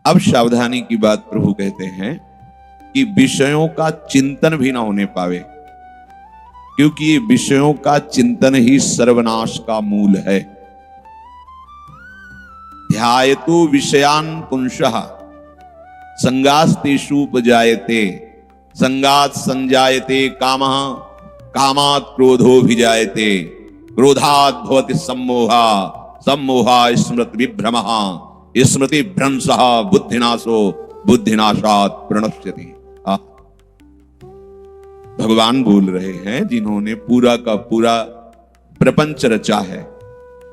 अब सावधानी की बात प्रभु कहते हैं कि विषयों का चिंतन भी ना होने पावे, क्योंकि ये विषयों का चिंतन ही सर्वनाश का मूल है। ध्यायतु विषयान पुंसः संगास्तेषुपजायते, संगात् संजायते कामः, कामात् क्रोधोऽभिजायते, क्रोधात् भवति सम्मोहः, सम्मोहात् स्मृति विभ्रमः, स्मृति भ्रंशः बुद्धिनाशो, बुद्धिनाशात् प्रणश्यति। भगवान बोल रहे हैं जिन्होंने पूरा का पूरा प्रपंच रचा है,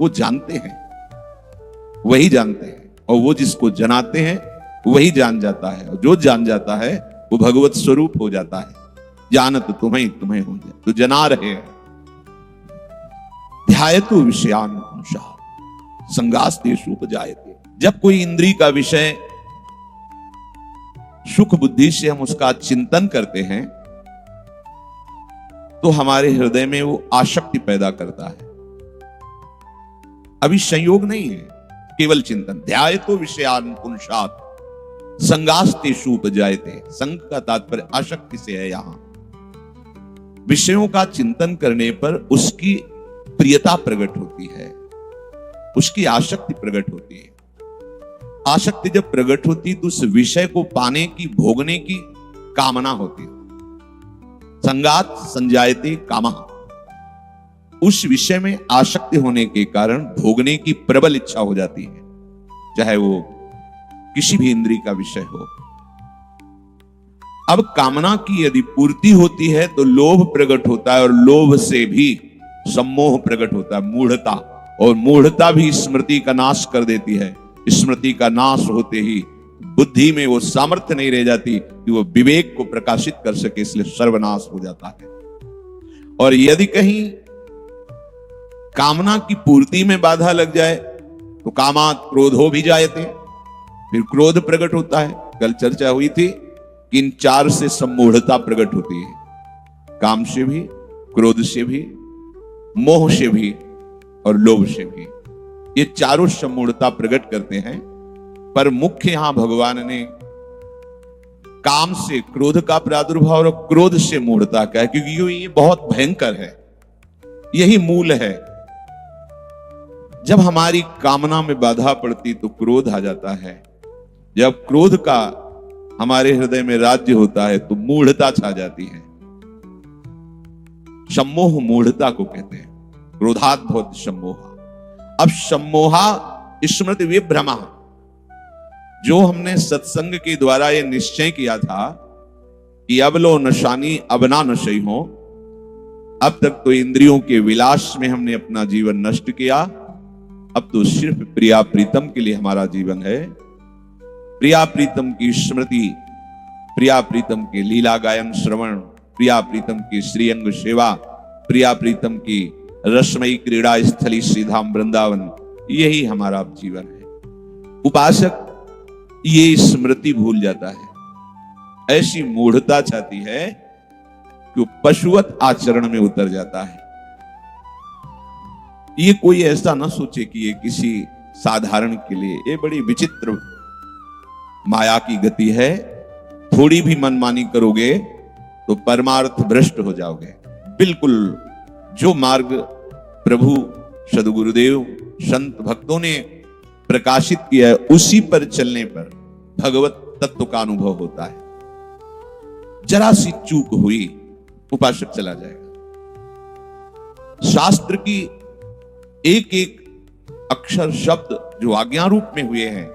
वो जानते हैं, वही जानते हैं, और वो जिसको जनाते हैं वही जान जाता है, और जो जान जाता है वो भगवत स्वरूप हो जाता है। जानत तुम्हें तुम्हें हो जाए, तो जना रहे हैं। ध्यायतु विषयान पुंसः संगास्तेषु उपजायते। जब कोई इंद्री का विषय सुख बुद्धि से हम उसका चिंतन करते हैं तो हमारे हृदय में वो आसक्ति पैदा करता है। अभी संयोग नहीं है, केवल चिंतन। ध्यायतो विषयान पुंसात् संगास्तेषु उपजायते। संग का तात्पर्य आसक्ति से है। यहां विषयों का चिंतन करने पर उसकी प्रियता प्रकट होती है, उसकी आसक्ति प्रकट होती है। आसक्ति जब प्रकट होती तो उस विषय को पाने की, भोगने की कामना होती है। संगात संजायते कामः। उस विषय में आसक्ति होने के कारण भोगने की प्रबल इच्छा हो जाती है, चाहे वो किसी भी इंद्रिय का विषय हो। अब कामना की यदि पूर्ति होती है तो लोभ प्रकट होता है, और लोभ से भी सम्मोह प्रकट होता है, मूढ़ता। और मूढ़ता भी स्मृति का नाश कर देती है। स्मृति का नाश होते ही बुद्धि में वो सामर्थ्य नहीं रह जाती कि वो विवेक को प्रकाशित कर सके, इसलिए सर्वनाश हो जाता है। और यदि कहीं कामना की पूर्ति में बाधा लग जाए तो कामात् क्रोधो भी जायते, फिर क्रोध प्रकट होता है। कल चर्चा हुई थी कि इन चार से सम्मूढ़ता प्रकट होती है, काम से भी, क्रोध से भी, मोह से भी और लोभ से भी। ये चारों सम्मूढ़ता प्रकट करते हैं। पर मुख्य यहां भगवान ने काम से क्रोध का प्रादुर्भाव और क्रोध से मूढ़ता का है, क्योंकि ये बहुत भयंकर है, यही मूल है। जब हमारी कामना में बाधा पड़ती तो क्रोध आ जाता है। जब क्रोध का हमारे हृदय में राज्य होता है तो मूढ़ता छा जाती है। सम्मोह मूढ़ता को कहते हैं। क्रोधात् भवति सम्मोह। अब सम्मोहा स्मृति विभ्रमा, जो हमने सत्संग के द्वारा ये निश्चय किया था कि अब लो नशानी अब ना नशई हो। अब तक तो इंद्रियों के विलास में हमने अपना जीवन नष्ट किया, अब तो सिर्फ प्रिया प्रीतम के लिए हमारा जीवन है। प्रिया प्रीतम की स्मृति, प्रिया प्रीतम के लीला गायन श्रवण, प्रिया प्रीतम की श्रीअंग सेवा, प्रिया प्रीतम की रसमयी क्रीड़ा स्थली श्रीधाम वृंदावन, यही हमारा जीवन है। उपासक ये स्मृति भूल जाता है। ऐसी मूढ़ता चाहती है कि पशुवत आचरण में उतर जाता है। ये कोई ऐसा ना सोचे कि ये किसी साधारण के लिए, ये बड़ी विचित्र माया की गति है। थोड़ी भी मनमानी करोगे तो परमार्थ भ्रष्ट हो जाओगे। बिल्कुल जो मार्ग प्रभु सद्गुरुदेव संत भक्तों ने प्रकाशित किया है, उसी पर चलने पर भगवत तत्व का अनुभव होता है। जरा सी चूक हुई, उपासक चला जाएगा। शास्त्र की एक एक अक्षर शब्द जो आज्ञा रूप में हुए हैं,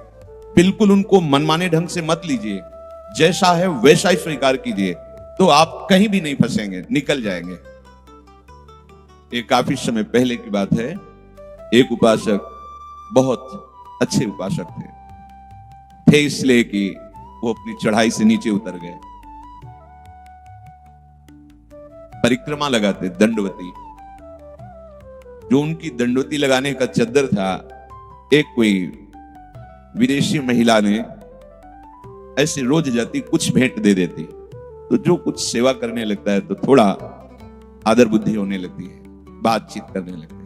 बिल्कुल उनको मनमाने ढंग से मत लीजिए। जैसा है वैसा ही स्वीकार कीजिए, तो आप कहीं भी नहीं फंसेंगे, निकल जाएंगे। एक काफी समय पहले की बात है। एक उपासक, बहुत अच्छे उपासक थे इसलिए कि वो अपनी चढ़ाई से नीचे उतर गए। परिक्रमा लगाते दंडवती। जो उनकी दंडवती लगाने का चद्दर था, एक कोई विदेशी महिला ने ऐसे रोज जाती कुछ भेंट दे देती, तो जो कुछ सेवा करने लगता है तो थोड़ा आदर बुद्धि होने लगती है, बातचीत करने लगते हैं।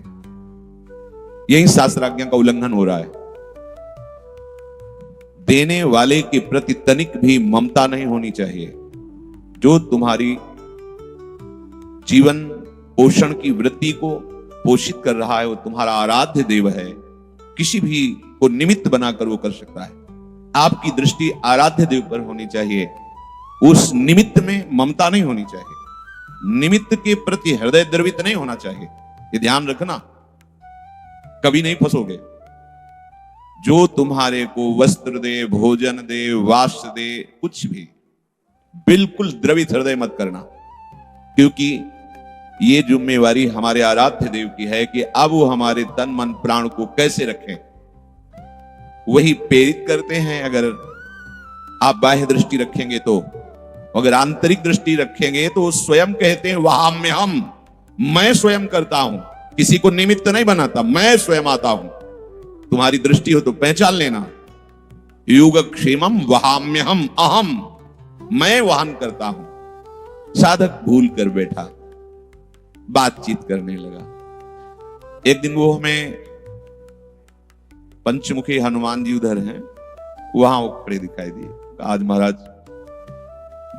यही शास्त्राज्ञा का उल्लंघन हो रहा है। देने वाले के प्रति तनिक भी ममता नहीं होनी चाहिए। जो तुम्हारी जीवन पोषण की वृत्ति को पोषित कर रहा है वो तुम्हारा आराध्य देव है। किसी भी को निमित्त बनाकर वो कर सकता है। आपकी दृष्टि आराध्य देव पर होनी चाहिए, उस निमित्त में ममता नहीं होनी चाहिए, निमित्त के प्रति हृदय द्रवित नहीं होना चाहिए। ये ध्यान रखना, कभी नहीं फंसोगे। जो तुम्हारे को वस्त्र दे, भोजन दे, वास दे, कुछ भी, बिल्कुल द्रवित हृदय मत करना, क्योंकि ये जिम्मेवारी हमारे आराध्य देव की है कि अब वो हमारे तन मन प्राण को कैसे रखें, वही प्रेरित करते हैं। अगर आप बाह्य दृष्टि रखेंगे तो, अगर आंतरिक दृष्टि रखेंगे तो स्वयं कहते हैं वहाम्यहम्, मैं स्वयं करता हूं, किसी को निमित्त नहीं बनाता, मैं स्वयं आता हूं। तुम्हारी दृष्टि हो तो पहचान लेना, योगक्षेमम वहाम्यहम् अहम, मैं वाहन करता हूं। साधक भूल कर बैठा, बातचीत करने लगा। एक दिन वो हमें पंचमुखी हनुमान जी उधर हैं, वहां वो खड़े दिखाई दिए। आज महाराज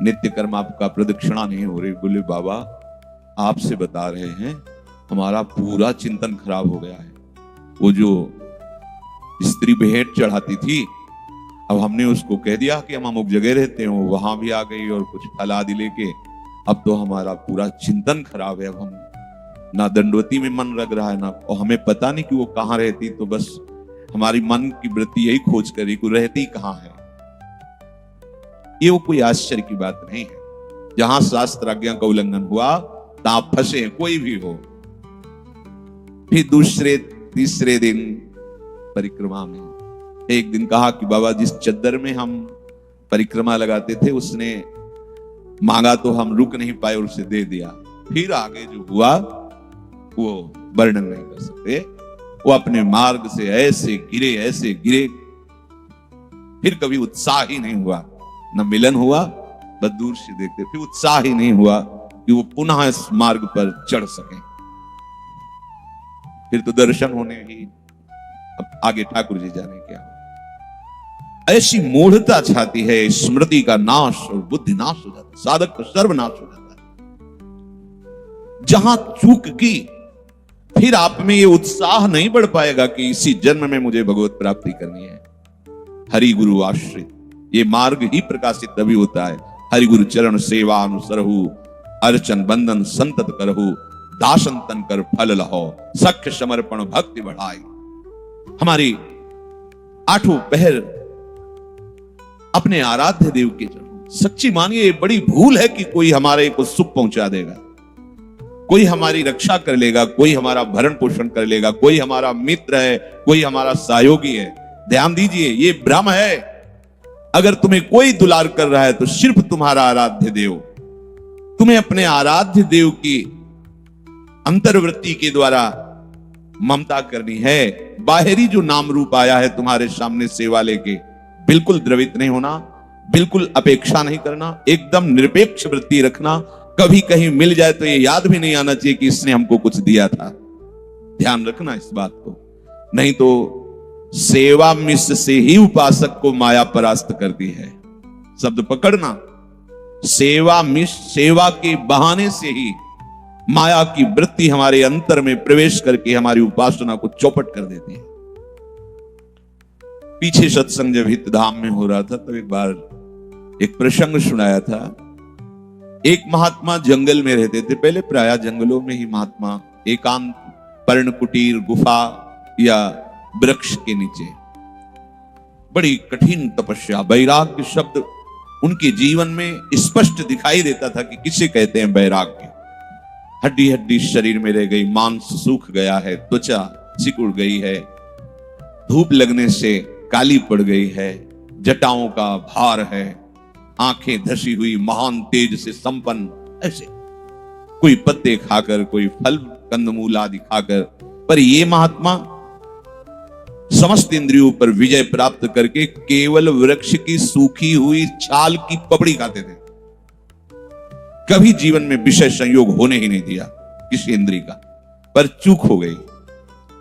नित्य कर्म आपका प्रदक्षिणा नहीं हो रही। बोले बाबा आपसे बता रहे हैं, हमारा पूरा चिंतन खराब हो गया है। वो जो स्त्री भेंट चढ़ाती थी, अब हमने उसको कह दिया कि हम अमुक जगह रहते हैं, वहां भी आ गई और कुछ फल आदि लेके। अब तो हमारा पूरा चिंतन खराब है। अब हम ना दंडवती में मन लग रहा है, ना, और हमें पता नहीं कि वो कहाँ रहती, तो बस हमारी मन की वृत्ति यही खोज करी कि रहती कहाँ है। ये वो कोई आश्चर्य की बात नहीं है। जहां शास्त्र आज्ञा का उल्लंघन हुआ तहां फंसे, कोई भी हो। फिर दूसरे तीसरे दिन परिक्रमा में एक दिन कहा कि बाबा जिस चद्दर में हम परिक्रमा लगाते थे उसने मांगा तो हम रुक नहीं पाए और उसे दे दिया। फिर आगे जो हुआ वो वर्णन नहीं कर सकते। वो अपने मार्ग से ऐसे गिरे, फिर कभी उत्साह ही नहीं हुआ, न मिलन हुआ, बस दूर से देखते, फिर उत्साह ही नहीं हुआ कि वो पुनः इस मार्ग पर चढ़ सके। फिर तो दर्शन होने ही, अब आगे ठाकुर जी जाने क्या। ऐसी मूढ़ता छाती है, स्मृति का नाश और बुद्धि नाश हो जाता है, साधक का सर्वनाश हो जाता है। जहां चूक की, फिर आप में ये उत्साह नहीं बढ़ पाएगा कि इसी जन्म में मुझे भगवत प्राप्ति करनी है। हरि गुरु आश्रित, ये मार्ग ही प्रकाशित तभी होता है। हरि गुरु चरण सेवा अनुसरहु, अर्चन बंदन संतत करहु, दासन तन कर फल लहो, सख्य समर्पण भक्ति बढ़ाई। हमारी आठों पहर अपने आराध्य देव के चरणों। सच्ची मानिए ये बड़ी भूल है कि कोई हमारे को सुख पहुंचा देगा, कोई हमारी रक्षा कर लेगा, कोई हमारा भरण पोषण कर लेगा, कोई हमारा मित्र है, कोई हमारा सहयोगी है। ध्यान दीजिए, ये भ्रम है। अगर तुम्हें कोई दुलार कर रहा है तो सिर्फ तुम्हारा आराध्य देव। तुम्हें अपने आराध्य देव की अंतर्वृत्ति के द्वारा ममता करनी है। बाहरी जो नाम रूप आया है तुम्हारे सामने सेवा लेके, बिल्कुल द्रवित नहीं होना, बिल्कुल अपेक्षा नहीं करना, एकदम निरपेक्ष वृत्ति रखना। कभी कहीं मिल जाए तो ये याद भी नहीं आना चाहिए कि इसने हमको कुछ दिया था। ध्यान रखना इस बात को, नहीं तो सेवा मिश्र से ही उपासक को माया परास्त करती है। शब्द पकड़ना, सेवा मिश्र, सेवा के बहाने से ही माया की वृत्ति हमारे अंतर में प्रवेश करके हमारी उपासना को चौपट कर देती है। पीछे सत्संग जब हित धाम में हो रहा था तो एक बार एक प्रसंग सुनाया था। एक महात्मा जंगल में रहते थे। पहले प्रायः जंगलों में ही महात्मा एकांत पर्ण कुटीर गुफा या वृक्ष के नीचे बड़ी कठिन तपस्या, वैराग्य शब्द उनके जीवन में स्पष्ट दिखाई देता था कि किसे कहते हैं वैराग्य। हड्डी हड्डी शरीर में रह गई, मांस सूख गया है, त्वचा सिकुड़ गई है, धूप लगने से काली पड़ गई है, जटाओं का भार है, आंखें धसी हुई, महान तेज से संपन्न, ऐसे कोई पत्ते खाकर, कोई फल कंदमूल आदि खाकर। पर ये महात्मा समस्त इंद्रियों पर विजय प्राप्त करके केवल वृक्ष की सूखी हुई छाल की पपड़ी खाते थे। कभी जीवन में विषय संयोग होने ही नहीं दिया किसी इंद्रिय का। पर चूक हो गई,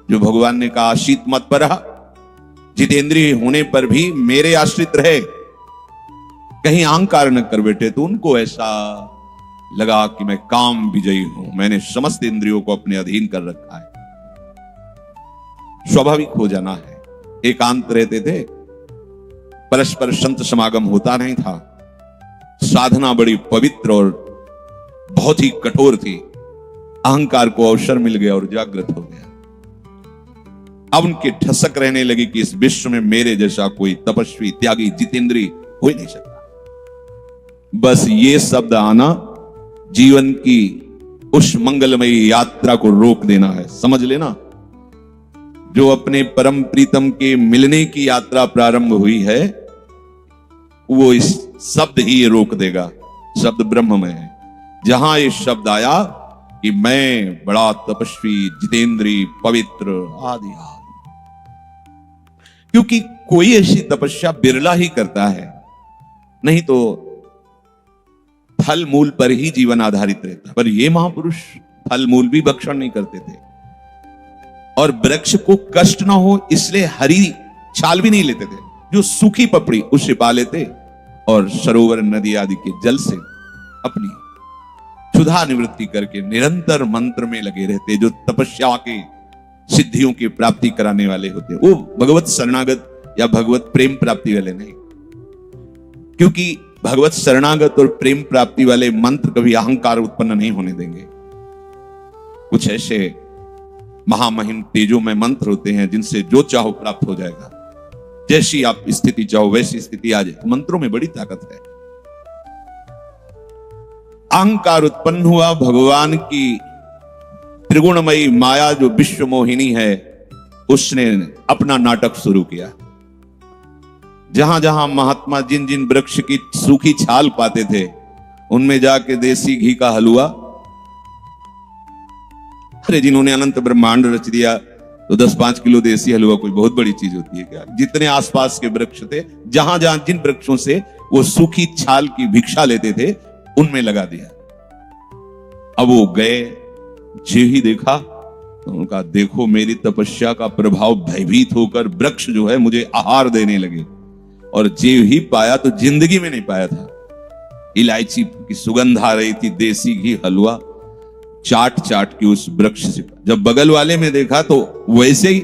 जो भगवान ने कहा शीत मत पर, जितेंद्रिय होने पर भी मेरे आश्रित रहे, कहीं अहंकार न कर बैठे। तो उनको ऐसा लगा कि मैं काम विजयी हूं, मैंने समस्त इंद्रियों को अपने अधीन कर रखा है। स्वाभाविक हो जाना है। एकांत रहते थे, परस्पर संत समागम होता नहीं था, साधना बड़ी पवित्र और बहुत ही कठोर थी। अहंकार को अवसर मिल गया और जागृत हो गया। अब उनकी ठसक रहने लगी कि इस विश्व में मेरे जैसा कोई तपस्वी, त्यागी, जितेंद्री हो ही नहीं सकता। बस ये शब्द आना जीवन की उस मंगलमयी यात्रा को रोक देना है। समझ लेना, जो अपने परम प्रीतम के मिलने की यात्रा प्रारंभ हुई है, वो इस शब्द ही ये रोक देगा। शब्द ब्रह्म में है। जहां ये शब्द आया कि मैं बड़ा तपस्वी, जितेंद्री, पवित्र आदि आदि, क्योंकि कोई ऐसी तपस्या बिरला ही करता है, नहीं तो फल मूल पर ही जीवन आधारित रहता। पर ये महापुरुष फल मूल भी भक्षण नहीं करते थे, और वृक्ष को कष्ट ना हो इसलिए हरी छाल भी नहीं लेते थे। जो सूखी पपड़ी उससे पा लेते और सरोवर, नदी आदि के जल से अपनी क्षुधा निवृत्ति करके निरंतर मंत्र में लगे रहते। जो तपस्या के सिद्धियों की प्राप्ति कराने वाले होते, वो भगवत शरणागत या भगवत प्रेम प्राप्ति वाले नहीं, क्योंकि भगवत शरणागत और प्रेम प्राप्ति वाले मंत्र कभी अहंकार उत्पन्न नहीं होने देंगे। कुछ ऐसे महामहिम तेजो में मंत्र होते हैं जिनसे जो चाहो प्राप्त हो जाएगा। जैसी आप स्थिति चाहो वैसी स्थिति आ जाए। मंत्रों में बड़ी ताकत है। अहंकार उत्पन्न हुआ, भगवान की त्रिगुणमयी माया जो विश्व मोहिनी है, उसने अपना नाटक शुरू किया। जहां जहां महात्मा जिन जिन वृक्ष की सूखी छाल पाते थे, उनमें जाके देसी घी का हलवा, अरे जिन्होंने अनंत ब्रह्मांड रच दिया तो 10-5 किलो देसी हलवा कोई बहुत बड़ी चीज होती है क्या? जितने आसपास के वृक्ष थे, जहां जहां जिन वृक्षों से वो सूखी छाल की भिक्षा लेते थे, उनमें लगा दिया। अब वो गए, जे ही देखा तो उनका, देखो मेरी तपस्या का प्रभाव भयभीत होकर वृक्ष जो है मुझे आहार देने लगे। और जे ही पाया तो जिंदगी में नहीं पाया था। इलायची की सुगंध आ रही थी, देसी घी हलवा चाट चाट के उस वृक्ष से। जब बगल वाले में देखा तो वैसे ही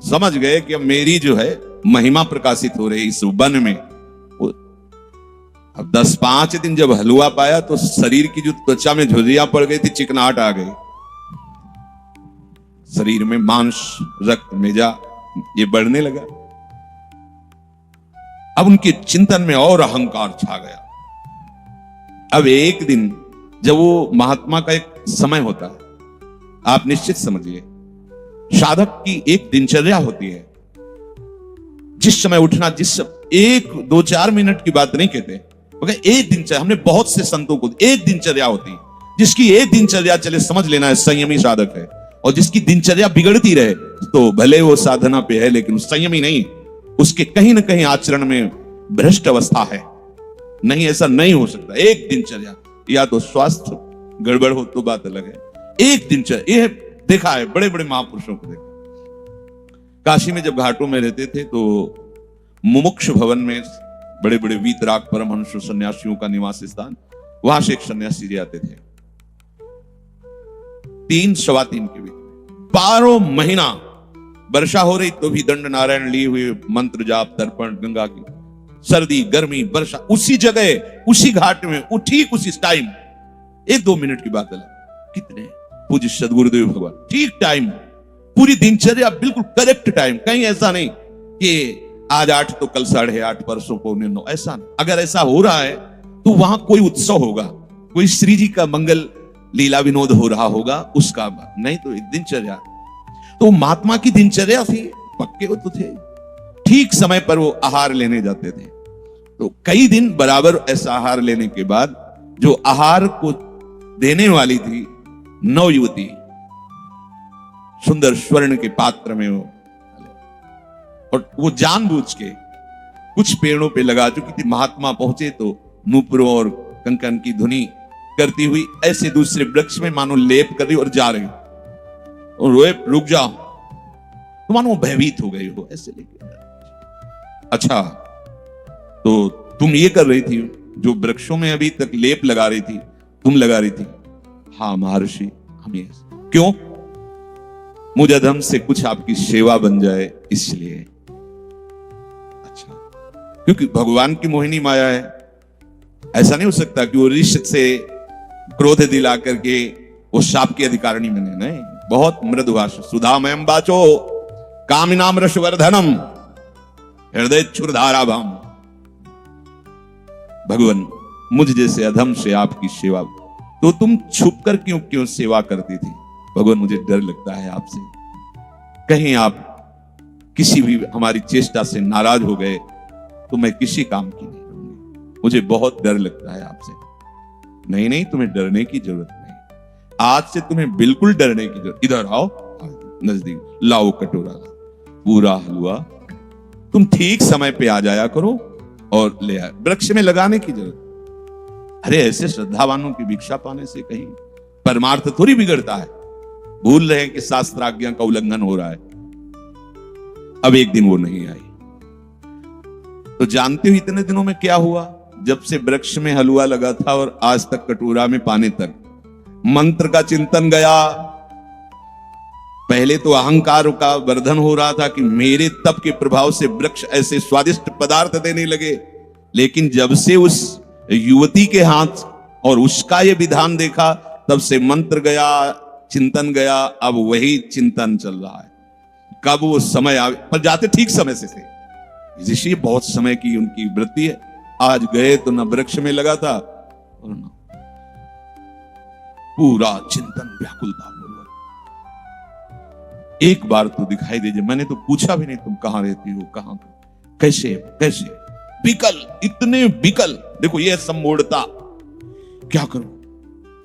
समझ गए कि अब मेरी जो है महिमा प्रकाशित हो रही इस वन में। अब 10-5 दिन जब हलवा पाया तो शरीर की जो त्वचा में झुर्रियां पड़ गई थी, चिकनाहट आ गई, शरीर में मांस, रक्त, मेजा ये बढ़ने लगा। अब उनके चिंतन में और अहंकार छा गया। अब एक दिन जब वो महात्मा का एक समय होता है, आप निश्चित समझिए, साधक की एक दिनचर्या होती है। जिस समय उठना, जिस 1-2-4 मिनट की बात नहीं कहते, एक दिनचर्या। हमने बहुत से संतों को एक दिनचर्या होती है, जिसकी एक दिनचर्या चले समझ लेना है संयमी साधक है। और जिसकी दिनचर्या बिगड़ती रहे तो भले वो साधना पे है लेकिन संयमी नहीं, उसके कहीं ना कहीं आचरण में भ्रष्ट अवस्था है। नहीं, ऐसा नहीं हो सकता। एक दिनचर्या, या तो स्वास्थ्य गड़बड़ हो तो बात अलग है। एक दिनचर्या, ये देखा है बड़े बड़े महापुरुषों को देखा। काशी में जब घाटों में रहते थे तो मुमुक्ष भवन में बड़े बड़े वीतराग परमहंस सन्यासियों का निवास स्थान, वहां से एक सन्यासी जी आते थे। 3-3:15 के बीच 12 महीना वर्षा हो रही तो भी दंड नारायण लिए हुए, मंत्र जाप, तर्पण, गंगा की, सर्दी, गर्मी, वर्षा, उसी जगह, उसी घाट में, ठीक उसी टाइम। 1-2 मिनट की बात अलग। कितने पूज्य सदगुरुदेव भगवान, ठीक टाइम, पूरी दिनचर्या बिल्कुल करेक्ट टाइम। कहीं ऐसा नहीं कि आज 8 तो कल 8:30, परसों 8:45, ऐसा नहीं। अगर ऐसा हो रहा है तो वहां कोई उत्सव होगा, कोई श्री जी का मंगल लीला विनोद हो रहा होगा, उसका नहीं तो एक दिनचर्या। तो महात्मा की दिनचर्या थी, पक्के वो तो थे, ठीक समय पर वो आहार लेने जाते थे। तो कई दिन बराबर ऐसा आहार लेने के बाद जो आहार को देने वाली थी नवयुवती, सुंदर स्वर्ण के पात्र में वो, और वो जानबूझ के कुछ पेड़ों पे लगा चुकी थी। महात्मा पहुंचे तो नूपुरों और कंकन की धुनी करती हुई ऐसे दूसरे वृक्ष में मानो लेप कर रही और जा रही, और रोए रुक जाओ, तो मानो भयभीत हो गई हो ऐसे लेके। अच्छा, तो तुम ये कर रही थी जो वृक्षों में अभी तक लेप लगा रही थी, तुम लगा रही थी? हाँ महर्षि, हम ये। क्यों? मुझ अधम से कुछ आपकी सेवा बन जाए इसलिए। अच्छा, क्योंकि भगवान की मोहिनी माया है, ऐसा नहीं हो सकता कि वो ऋषि से क्रोध दिला करके वो शाप की अधिकारिणी बने। नहीं, बहुत मृदु भाषा, सुधामयम बाचो कामिनाम रसवर्धनम हृदय क्षुरधाराभम। भगवान, मुझ जैसे अधम से आपकी सेवा, तो तुम छुप कर क्यों सेवा करती थी? भगवान, मुझे डर लगता है आपसे, कहीं आप किसी भी हमारी चेष्टा से नाराज हो गए तो मैं किसी काम की नहीं रहूंगी, मुझे बहुत डर लगता है आपसे। नहीं नहीं, तुम्हें डरने की जरूरत नहीं, आज से तुम्हें बिल्कुल डरने की जरूरत। इधर आओ, नजदीक लाओ कटोरा, पूरा हलवा, तुम ठीक समय पे आ जाया करो और ले आए। वृक्ष में लगाने की जरूरत, अरे ऐसे श्रद्धावानों की भिक्षा पाने से कहीं परमार्थ थोड़ी बिगड़ता है। भूल रहे हैं कि शास्त्राज्ञा का उल्लंघन हो रहा है। अब एक दिन वो नहीं आई, तो जानते हो इतने दिनों में क्या हुआ? जब से वृक्ष में हलवा लगा था और आज तक कटोरा में पाने तक मंत्र का चिंतन गया। पहले तो अहंकार का वर्धन हो रहा था कि मेरे तप के प्रभाव से वृक्ष ऐसे स्वादिष्ट पदार्थ देने लगे, लेकिन जब से उस युवती के हाथ और उसका ये विधान देखा, तब से मंत्र गया, चिंतन गया। अब वही चिंतन चल रहा है, कब वो समय आवे, पर जाते ठीक समय से थे। ऋषि बहुत समय की उनकी वृत्ति है। आज गए तो न वृक्ष में लगा था और न पूरा चिंतन व्याकुलता। एक बार तो दिखाई दीजिए। मैंने तो पूछा भी नहीं तुम कहां रहती हो, कहां, कैसे कैसे विकल, इतने विकल। देखो ये सम्मूढ़ता, क्या करूं?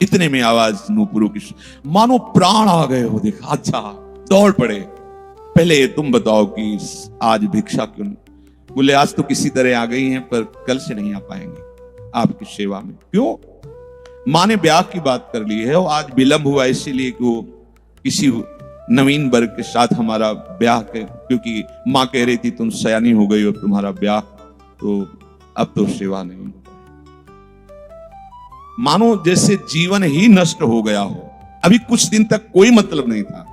इतने में आवाज नूपुरों की, मानो प्राण आ गए हो। देखा, अच्छा, दौड़ पड़े। पहले तुम बताओ कि आज भिक्षा क्यों? बोले आज तो किसी तरह आ गई हैं, पर कल से नहीं आ पाएंगे आपकी सेवा में। क्यों? माँ ने ब्याह की बात कर ली है और आज विलंब हुआ इसीलिए कि वो किसी नवीन वर्ग के साथ हमारा ब्याह के, क्योंकि माँ कह रही थी तुम सयानी हो गई और तुम्हारा ब्याह, तो अब तो सेवा नहीं हो। मानो जैसे जीवन ही नष्ट हो गया हो। अभी कुछ दिन तक कोई मतलब नहीं था।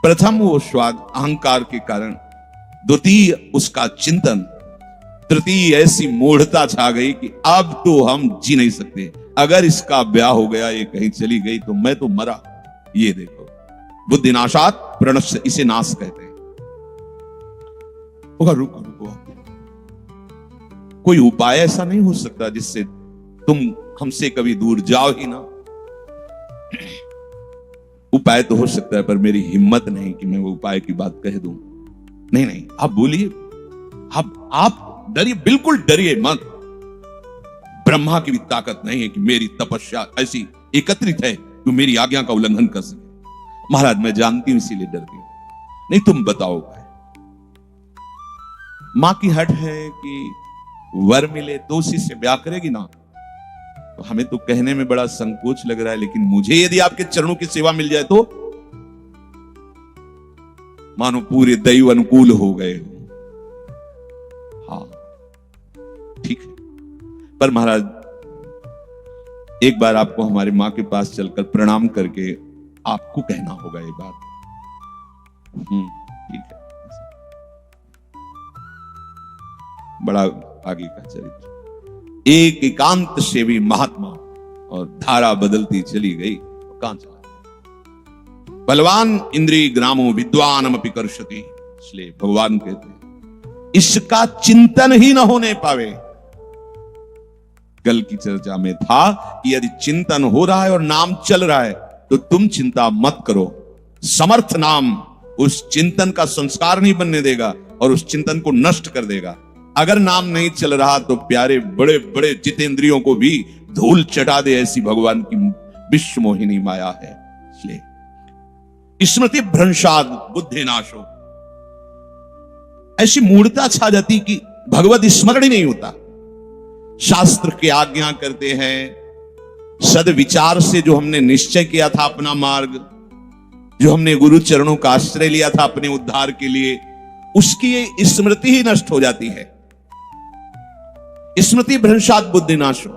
प्रथम वो स्वाद अहंकार के कारण, द्वितीय उसका चिंतन, तृतीय ऐसी मूढ़ता छा गई कि अब तो हम जी नहीं सकते। अगर इसका ब्याह हो गया, ये कहीं चली गई तो मैं तो मरा। ये देखो, बुद्धिनाशात प्रणश्य, इसे नाश कहते हैं। रुको रुको, कोई उपाय ऐसा नहीं हो सकता जिससे तुम हमसे कभी दूर जाओ ही ना? उपाय तो हो सकता है, पर मेरी हिम्मत नहीं कि मैं वो उपाय की बात कह दूं। नहीं नहीं, आप बोलिए, आप डरिए, बिल्कुल डरिए मत। ब्रह्मा की भी ताकत नहीं है कि मेरी तपस्या ऐसी एकत्रित है कि मेरी आज्ञा का उल्लंघन कर सके। महाराज मैं जानती हूं, इसीलिए डरती हूं। नहीं, तुम बताओ। मां की हट है कि वर मिले तो उसी से ब्याह करेगी ना। तो हमें तो कहने में बड़ा संकोच लग रहा है, लेकिन मुझे यदि आपके चरणों की सेवा मिल जाए तो मानो पूरे दैव अनुकूल हो गए हो। हाँ ठीक है, पर महाराज एक बार आपको हमारी मां के पास चलकर प्रणाम करके आपको कहना होगा ये बात। ठीक है, बड़ा आगे का चरित्र। एक एकांत सेवी महात्मा, और धारा बदलती चली गई। कहां चला? बलवान इंद्रिय ग्रामो विद्वानमपि कर्षति। इसलिए भगवान कहते हैं इसका चिंतन ही न होने पावे। कल की चर्चा में था कि यदि चिंतन हो रहा है और नाम चल रहा है तो तुम चिंता मत करो। समर्थ नाम उस चिंतन का संस्कार नहीं बनने देगा और उस चिंतन को नष्ट कर देगा। अगर नाम नहीं चल रहा तो प्यारे बड़े बड़े जितेंद्रियों को भी धूल चटा दे, ऐसी भगवान की विश्व मोहिनी माया है। इसलिए स्मृति भ्रंशाद बुद्धि नाशो, ऐसी मूढ़ता छा जाती कि भगवत स्मरण ही नहीं होता। शास्त्र की आज्ञा करते हैं, सद विचार से जो हमने निश्चय किया था अपना मार्ग, जो हमने गुरु चरणों का आश्रय लिया था अपने उद्धार के लिए, उसकी स्मृति ही नष्ट हो जाती है। स्मृति भ्रंशात बुद्धि नाशो,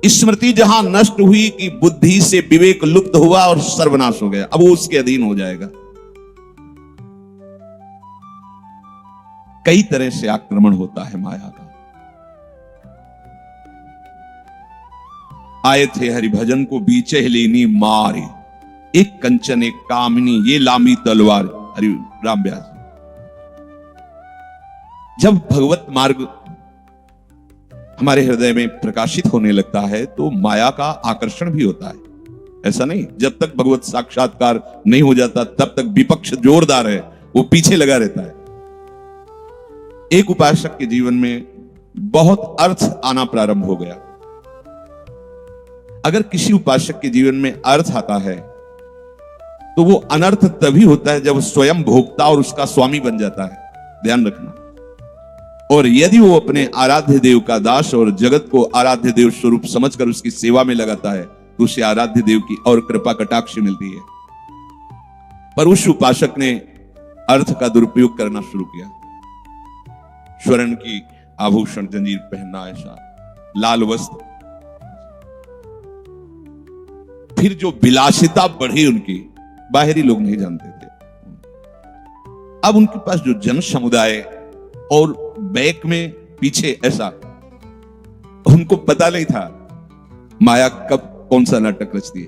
स्मृति जहां नष्ट हुई कि बुद्धि से विवेक लुप्त हुआ और सर्वनाश हो गया, अब वो उसके अधीन हो जाएगा। कई तरह से आक्रमण होता है माया का। आए थे हरिभजन को बीचे लीनी मारे, एक कंचन एक कामिनी ये लामी तलवार। हरि राम व्यास, जब भगवत मार्ग हमारे हृदय में प्रकाशित होने लगता है तो माया का आकर्षण भी होता है। ऐसा नहीं, जब तक भगवत साक्षात्कार नहीं हो जाता तब तक विपक्ष जोरदार है, वो पीछे लगा रहता है। एक उपासक के जीवन में बहुत अर्थ आना प्रारंभ हो गया। अगर किसी उपासक के जीवन में अर्थ आता है तो वो अनर्थ तभी होता है जब स्वयं भोक्ता और उसका स्वामी बन जाता है, ध्यान रखना। और यदि वो अपने आराध्य देव का दास और जगत को आराध्य देव स्वरूप समझकर उसकी सेवा में लगाता है तो उसे आराध्य देव की और कृपा कटाक्ष मिलती है। पर उस उपासक ने अर्थ का दुरुपयोग करना शुरू किया। स्वर्ण की आभूषण जंजीर पहनना, ऐसा लाल वस्त्र, फिर जो विलासिता बढ़ी उनकी, बाहरी लोग नहीं जानते थे। अब उनके पास जो जन समुदाय और बैक में पीछे, ऐसा उनको पता नहीं था माया कब कौन सा नाटक रचती है।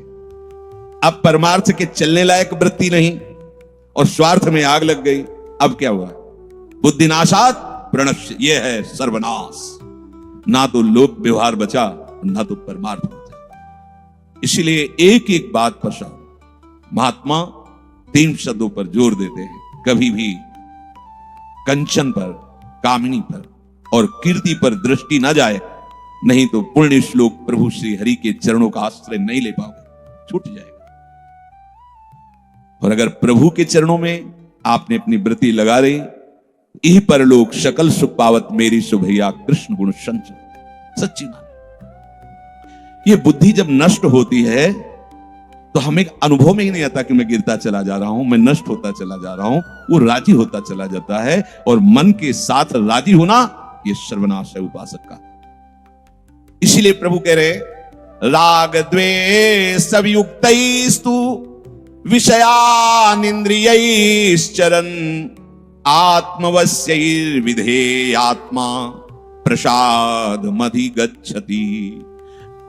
अब परमार्थ के चलने लायक वृत्ति नहीं और स्वार्थ में आग लग गई। अब क्या हुआ? बुद्धिनाशात प्रणश्य, ये है सर्वनाश। ना तो लोक व्यवहार बचा, ना तो परमार्थ बचा। इसीलिए एक एक बात पर महात्मा 3 शब्दों पर जोर देते हैं, कभी भी कंचन पर, कामिनी पर और कीर्ति पर दृष्टि ना जाए, नहीं तो पुण्य श्लोक प्रभु श्री हरि के चरणों का आश्रय नहीं ले पाओगे, छूट जाएगा। और अगर प्रभु के चरणों में आपने अपनी वृत्ति लगा रही, यही परलोक सकल सुख पावत मेरी सुभैया कृष्ण गुण संचय। सच्ची बात। ये बुद्धि जब नष्ट होती है तो हमें अनुभव में ही नहीं आता कि मैं गिरता चला जा रहा हूं, मैं नष्ट होता चला जा रहा हूं। वो राजी होता चला जाता है और मन के साथ राजी होना ये सर्वनाश है उपासक का। इसीलिए प्रभु कह रहे, राग द्वेष संयुक्तैस्तु विषयानिंद्रियैश्चरन् आत्मवश्यैर्विधेयात्मा प्रसादमधिगच्छति।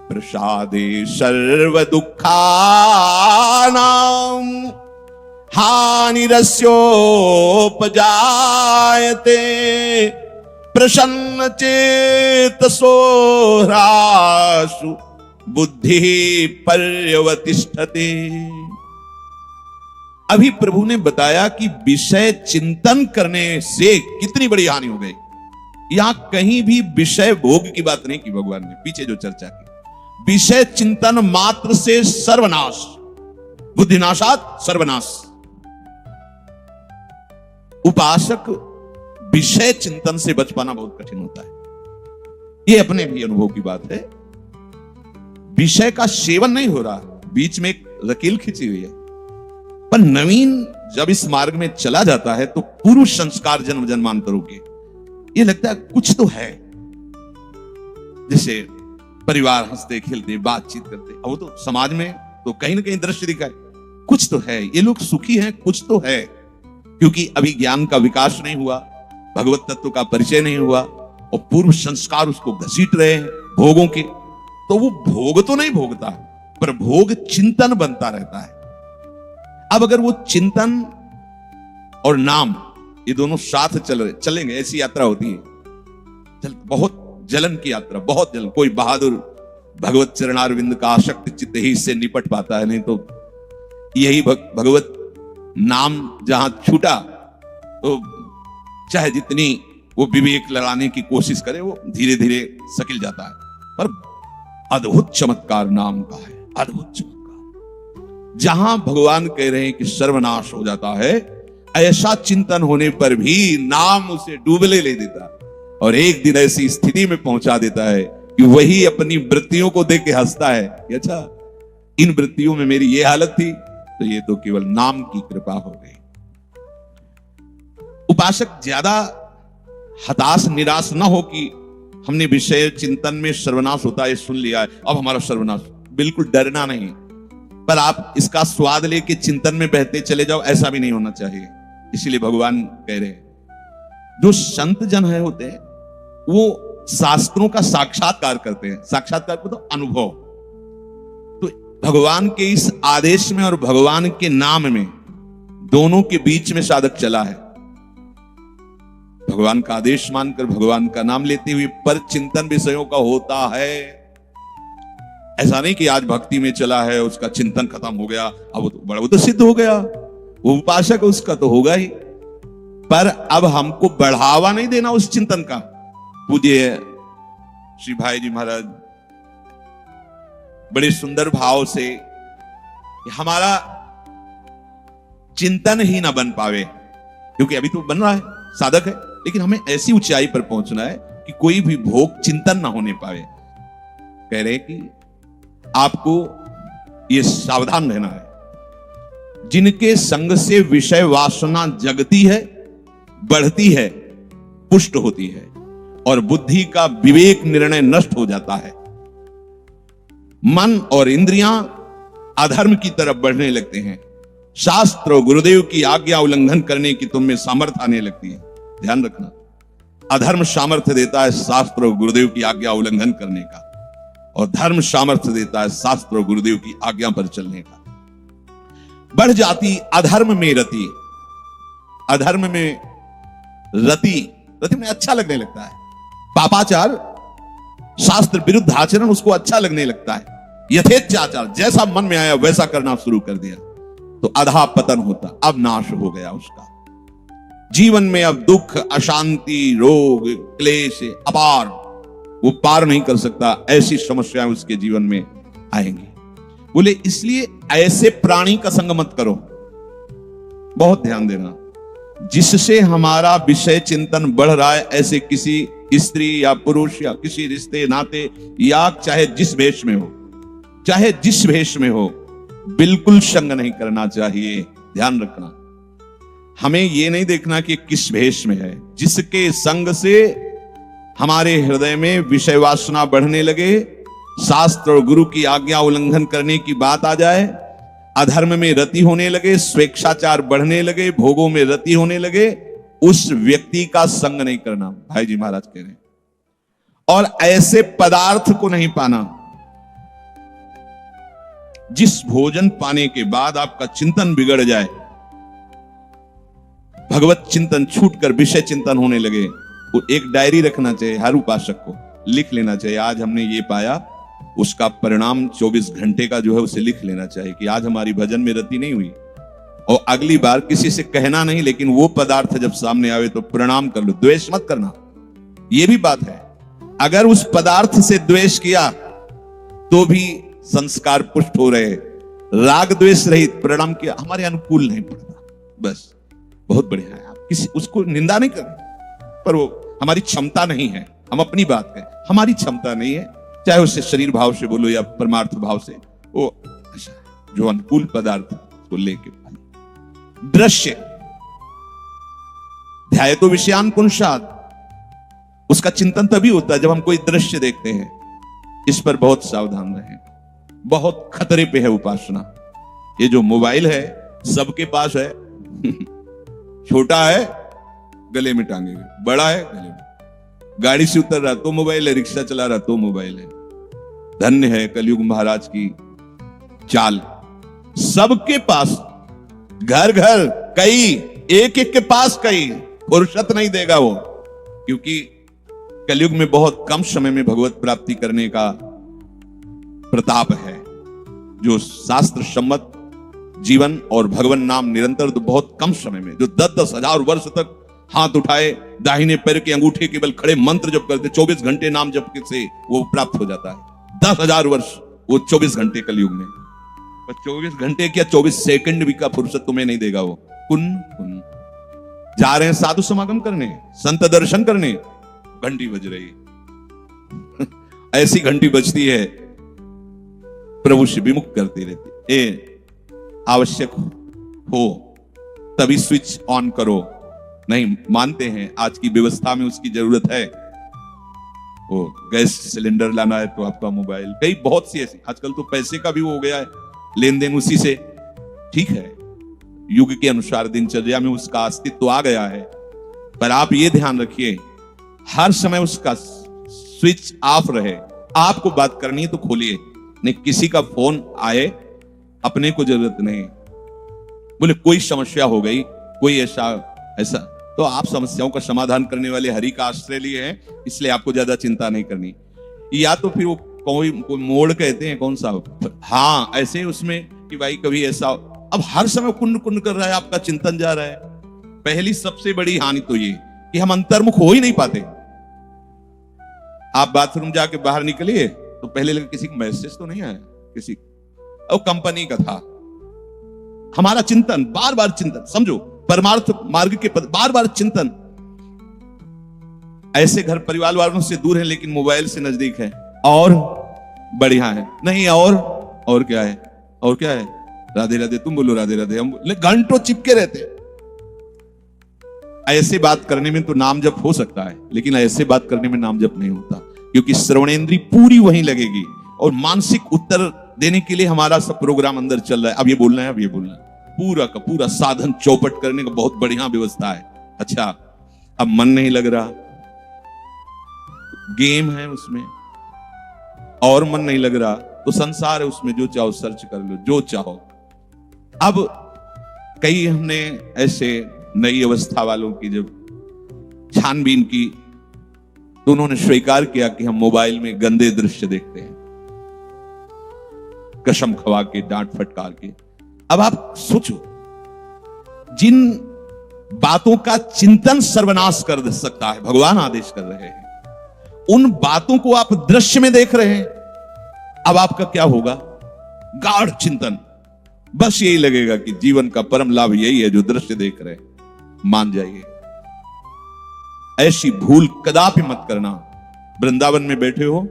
प्रसादे सर्व दुःखानां हानिरस्योपजायते। प्रसन्न चेतसो ह्रासु बुद्धि पर्यवतिष्ठते। अभी प्रभु ने बताया कि विषय चिंतन करने से कितनी बड़ी हानि हो गई। यहां कहीं भी विषय भोग की बात नहीं की भगवान ने, पीछे जो चर्चा की। विषय चिंतन मात्र से सर्वनाश, बुद्धिनाशात सर्वनाश। उपासक विषय चिंतन से बच पाना बहुत कठिन होता है। यह अपने भी अनुभव की बात है। विषय का सेवन नहीं हो रहा, बीच में एक लकीर खिंची हुई है, पर नवीन जब इस मार्ग में चला जाता है तो पूर्व संस्कार जन्म जन्मांतरों के, ये लगता है कुछ तो है। जैसे परिवार हंसते खेलते बातचीत करते, अब वो तो समाज में तो कहीं ना कहीं दृश्य दिखाए, कुछ तो है, ये लोग सुखी हैं, कुछ तो है। क्योंकि अभी ज्ञान का विकास नहीं हुआ, भगवत तत्व का परिचय नहीं हुआ और पूर्व संस्कार उसको घसीट रहे हैं भोगों के। तो वो भोग तो नहीं भोगता, पर भोग चिंतन बनता रहता है। अब अगर वो चिंतन और नाम ये दोनों साथ चलेंगे, ऐसी यात्रा होती है। बहुत जलन की यात्रा, बहुत जलन। कोई बहादुर भगवत चरणारविंद का आसक्त चित्त ही इससे निपट पाता है, नहीं तो यही भगवत नाम जहां छूटा तो चाहे जितनी वो विवेक लड़ाने की कोशिश करे, वो धीरे धीरे सकिल जाता है। पर अद्भुत चमत्कार नाम का है, अद्भुत चमत्कार। जहां भगवान कह रहे हैं कि सर्वनाश हो जाता है, ऐसा चिंतन होने पर भी नाम उसे डूबले ले देता है और एक दिन ऐसी स्थिति में पहुंचा देता है कि वही अपनी वृत्तियों को देख के हंसता है कि अच्छा, इन वृत्तियों में मेरी ये हालत थी, तो ये तो केवल नाम की कृपा हो गई। उपासक ज्यादा हताश निराश ना हो कि हमने विषय चिंतन में सर्वनाश होता है सुन लिया है, अब हमारा सर्वनाश। बिल्कुल डरना नहीं, पर आप इसका स्वाद लेके चिंतन में बहते चले जाओ, ऐसा भी नहीं होना चाहिए। इसीलिए भगवान कह रहे हैं जो संत जन है होते हैं वो शास्त्रों का साक्षात्कार करते हैं। साक्षात्कार को तो अनुभव। तो भगवान के इस आदेश में और भगवान के नाम में दोनों के बीच में साधक चला है। भगवान का आदेश मानकर भगवान का नाम लेते हुए पर चिंतन विषयों का होता है। ऐसा नहीं कि आज भक्ति में चला है उसका चिंतन खत्म हो गया, अब वो तो सिद्ध हो गया, वो उपासक उसका तो होगा ही, पर अब हमको बढ़ावा नहीं देना उस चिंतन का। पूज्य श्री भाई जी महाराज बड़े सुंदर भाव से हमारा चिंतन ही ना बन पावे, क्योंकि अभी तो बन रहा है, साधक है, लेकिन हमें ऐसी ऊंचाई पर पहुंचना है कि कोई भी भोग चिंतन ना होने पावे। कह रहे कि आपको ये सावधान रहना है, जिनके संग से विषय वासना जगती है, बढ़ती है, पुष्ट होती है और बुद्धि का विवेक निर्णय नष्ट हो जाता है। मन और इंद्रियां अधर्म की तरफ बढ़ने लगते हैं। शास्त्र और गुरुदेव की आज्ञा उल्लंघन करने की तुम में सामर्थ्य आने लगती है। ध्यान रखना, अधर्म सामर्थ्य देता है शास्त्र और गुरुदेव की आज्ञा उल्लंघन करने का, और धर्म सामर्थ्य देता है शास्त्र और गुरुदेव की आज्ञा पर चलने का। बढ़ जाती अधर्म में रति, अधर्म में रति में अच्छा लगने लगता है। पापाचार, शास्त्र विरुद्ध आचरण उसको अच्छा लगने लगता है। यथेच्छाचार, जैसा मन में आया वैसा करना शुरू कर दिया तो अधा पतन होता, अब नाश हो गया उसका। जीवन में अब दुख, अशांति, रोग, क्लेश अपार, वो पार नहीं कर सकता, ऐसी समस्याएं उसके जीवन में आएंगी। बोले इसलिए ऐसे प्राणी का संग मत करो। बहुत ध्यान देना, जिससे हमारा विषय चिंतन बढ़ रहा है, ऐसे किसी स्त्री या पुरुष या किसी रिश्ते नाते या चाहे जिस भेष में हो, चाहे जिस भेष में हो, बिल्कुल संग नहीं करना चाहिए। ध्यान रखना, हमें यह नहीं देखना कि किस भेष में है। जिसके संग से हमारे हृदय में विषय वासना बढ़ने लगे, शास्त्र और गुरु की आज्ञा उल्लंघन करने की बात आ जाए, अधर्म में रति होने लगे, स्वेच्छाचार बढ़ने लगे, भोगों में रति होने लगे, उस व्यक्ति का संग नहीं करना। भाई जी महाराज कह रहे हैं, और ऐसे पदार्थ को नहीं पाना जिस भोजन पाने के बाद आपका चिंतन बिगड़ जाए, भगवत चिंतन छूटकर विषय चिंतन होने लगे। वो एक डायरी रखना चाहिए, हर उपासक को लिख लेना चाहिए, आज हमने ये पाया, उसका परिणाम 24 घंटे का जो है उसे लिख लेना चाहिए कि आज हमारी भजन में रति नहीं हुई। और अगली बार किसी से कहना नहीं, लेकिन वो पदार्थ जब सामने आवे तो प्रणाम कर लो, द्वेष मत करना। ये भी बात है, अगर उस पदार्थ से द्वेष किया तो भी संस्कार पुष्ट हो रहे, राग द्वेष रहित प्रणाम किया, हमारे अनुकूल नहीं पड़ता। बस बहुत बढ़िया है, आप किसी उसको निंदा नहीं करें, पर वो हमारी क्षमता नहीं है। हम अपनी बात कहें, हमारी क्षमता नहीं है, चाहे उससे शरीर भाव से बोलो या परमार्थ भाव से, वो अच्छा जो अनुकूल पदार्थ को लेके। दृश्य ध्याय तो विषयान पुंसाद, उसका चिंतन तभी होता है जब हम कोई दृश्य देखते हैं। इस पर बहुत सावधान रहें, बहुत खतरे पे है उपासना। ये जो मोबाइल है सबके पास है छोटा है गले में टांगेंगे, बड़ा है गले में, गाड़ी से उतर रहा तो मोबाइल है, रिक्शा चला रहा तो मोबाइल है। धन्य है कलयुग महाराज की चाल, सबके पास, घर घर कई, एक एक के पास कई, फुर्सत नहीं देगा वो, क्योंकि कलयुग में बहुत कम समय में भगवत प्राप्ति करने का प्रताप है। जो शास्त्र सम्मत जीवन और भगवान नाम निरंतर, तो बहुत कम समय में, जो 10-10 हजार वर्ष तक हाथ उठाए, दाहिने पैर के अंगूठे केवल खड़े मंत्र जप करते, 24 घंटे नाम जप से वो प्राप्त हो जाता है। 10,000 वर्ष वो 24 घंटे कलयुग में, पर 24 घंटे क्या 24 सेकंड भी का फुर्सत तुम्हें नहीं देगा वो। कुन जा रहे हैं साधु समागम करने, संत दर्शन करने, घंटी बज रही ऐसी घंटी बजती है, प्रभु से विमुख करती रहती है। आवश्यक हो तभी स्विच ऑन करो, नहीं मानते हैं, आज की व्यवस्था में उसकी जरूरत है। वो गैस सिलेंडर लाना है तो आपका मोबाइल, कई बहुत सी ऐसी, आजकल तो पैसे का भी हो गया है लेन देन उसी से। ठीक है, युग के अनुसार दिनचर्या में उसका अस्तित्व आ गया है, पर आप ये ध्यान रखिए हर समय उसका स्विच ऑफ रहे। आपको बात करनी है तो खोलिए, नहीं किसी का फोन आए अपने को जरूरत नहीं। बोले कोई समस्या हो गई, कोई ऐसा तो आप समस्याओं का समाधान करने वाले हरि का आश्रय लिए हैं, इसलिए आपको ज्यादा चिंता नहीं करनी। या तो फिर वो कोई मोड़ कहते हैं कौन सा, हाँ ऐसे उसमें कि भाई कभी ऐसा, अब हर समय कुंड कुंड कर रहा है, आपका चिंतन जा रहा है। पहली सबसे बड़ी हानि तो ये कि हम अंतर्मुख हो ही नहीं पाते। आप बाथरूम जाके बाहर निकलिए तो पहले लगे किसी का मैसेज तो नहीं आया, किसी और कंपनी का था। हमारा चिंतन बार बार चिंतन, समझो परमार्थ मार्ग के बार बार चिंतन। ऐसे घर परिवार वालों से दूर है लेकिन मोबाइल से नजदीक है और बढ़िया है, नहीं और क्या है, और क्या है, राधे राधे, तुम बोलो राधे राधे, हम घंटों चिपके रहते। ऐसे बात करने में तो नाम जप हो सकता है, लेकिन ऐसे बात करने में नाम जप नहीं होता, क्योंकि श्रवणेंद्री पूरी वहीं लगेगी और मानसिक उत्तर देने के लिए हमारा सब प्रोग्राम अंदर चल रहा है। अब ये बोलना है, अब ये बोलना है, पूरा का पूरा साधन चौपट करने का बहुत बढ़िया व्यवस्था है। अच्छा, अब मन नहीं लग रहा, गेम है उसमें, और मन नहीं लग रहा तो संसार है उसमें, जो चाहो सर्च कर लो, जो चाहो। अब कई हमने ऐसे नई अवस्था वालों की जब छानबीन की तो उन्होंने स्वीकार किया कि हम मोबाइल में गंदे दृश्य देखते हैं, कसम खवा के, डांट फटकार के। अब आप सोचो, जिन बातों का चिंतन सर्वनाश कर सकता है, भगवान आदेश कर रहे हैं, उन बातों को आप दृश्य में देख रहे हैं। अब आपका क्या होगा? गाढ़ चिंतन, बस यही लगेगा कि जीवन का परम लाभ यही है जो दृश्य देख रहे हैं। मान जाइए, ऐसी भूल कदापि मत करना। वृंदावन में बैठे हो,